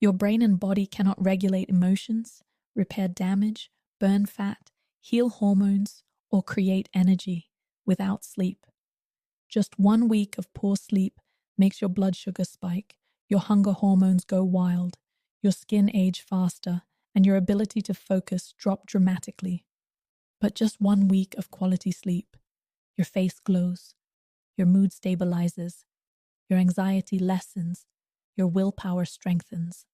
Your brain and body cannot regulate emotions, repair damage, burn fat, heal hormones, or create energy without sleep. Just 1 week of poor sleep makes your blood sugar spike, your hunger hormones go wild, your skin age faster, and your ability to focus drop dramatically. But just 1 week of quality sleep, your face glows, your mood stabilizes, your anxiety lessens, your willpower strengthens.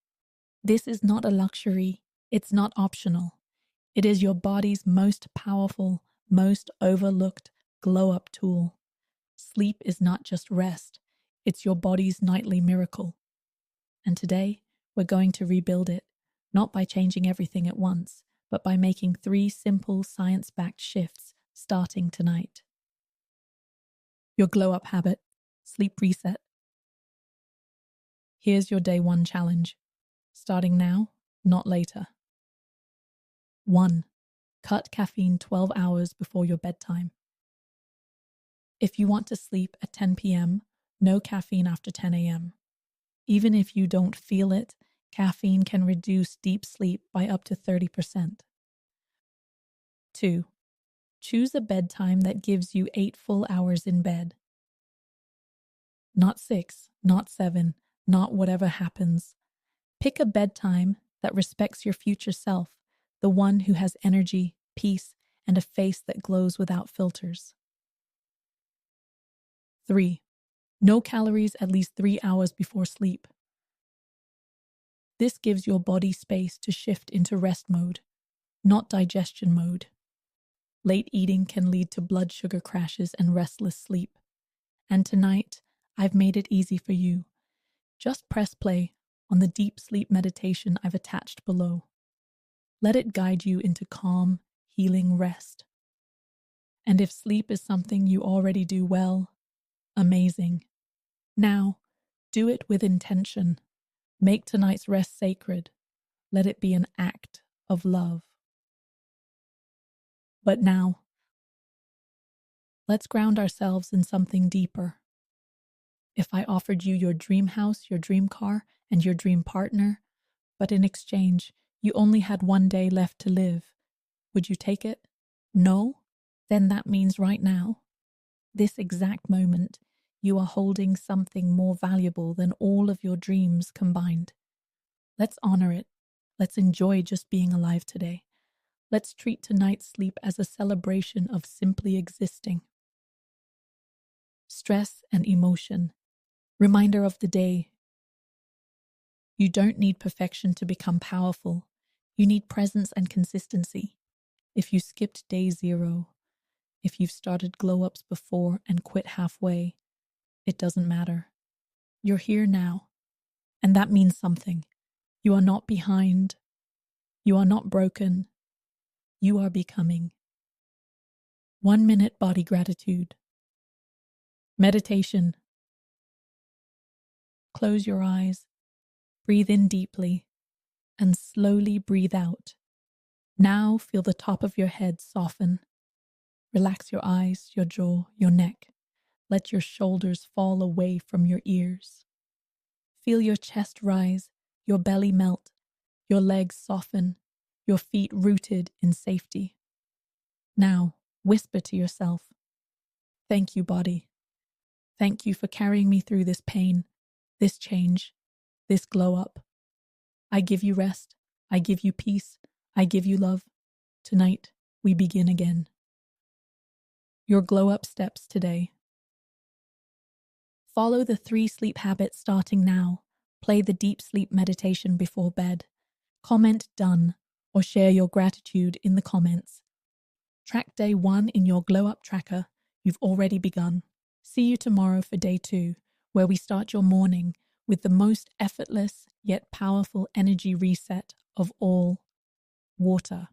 This is not a luxury, it's not optional. It is your body's most powerful, most overlooked glow-up tool. Sleep is not just rest, it's your body's nightly miracle. And today, we're going to rebuild it, not by changing everything at once, but by making 3 simple science-backed shifts starting tonight. Your glow-up habit, sleep reset. Here's your day 1 challenge. Starting now, not later. 1. Cut caffeine 12 hours before your bedtime. If you want to sleep at 10 p.m., no caffeine after 10 a.m. Even if you don't feel it, caffeine can reduce deep sleep by up to 30%. 2. Choose a bedtime that gives you 8 full hours in bed. Not 6, not 7, not whatever happens. Pick a bedtime that respects your future self, the one who has energy, peace, and a face that glows without filters. 3. No calories at least 3 hours before sleep. This gives your body space to shift into rest mode, not digestion mode. Late eating can lead to blood sugar crashes and restless sleep. And tonight, I've made it easy for you. Just press play on the deep sleep meditation I've attached below. Let it guide you into calm, healing rest. And if sleep is something you already do well, amazing. Now, do it with intention. Make tonight's rest sacred. Let it be an act of love. But now, let's ground ourselves in something deeper. If I offered you your dream house, your dream car, and your dream partner, but in exchange, you only had 1 day left to live, would you take it? No? Then that means right now, this exact moment, you are holding something more valuable than all of your dreams combined. Let's honor it. Let's enjoy just being alive today. Let's treat tonight's sleep as a celebration of simply existing. Stress and emotion. Reminder of the day. You don't need perfection to become powerful. You need presence and consistency. If you skipped day 0, if you've started glow-ups before and quit halfway, it doesn't matter. You're here now, and that means something. You are not behind. You are not broken. You are becoming. 1 minute body gratitude. Meditation. Close your eyes, breathe in deeply, and slowly breathe out. Now feel the top of your head soften. Relax your eyes, your jaw, your neck. Let your shoulders fall away from your ears. Feel your chest rise, your belly melt, your legs soften, your feet rooted in safety. Now, whisper to yourself, "Thank you, body. Thank you for carrying me through this pain, this change, this glow up. I give you rest. I give you peace. I give you love. Tonight, we begin again." Your glow up steps today. Follow the 3 sleep habits starting now. Play the deep sleep meditation before bed. Comment done or share your gratitude in the comments. Track day 1 in your glow up tracker. You've already begun. See you tomorrow for day 2, where we start your morning with the most effortless yet powerful energy reset of all, water.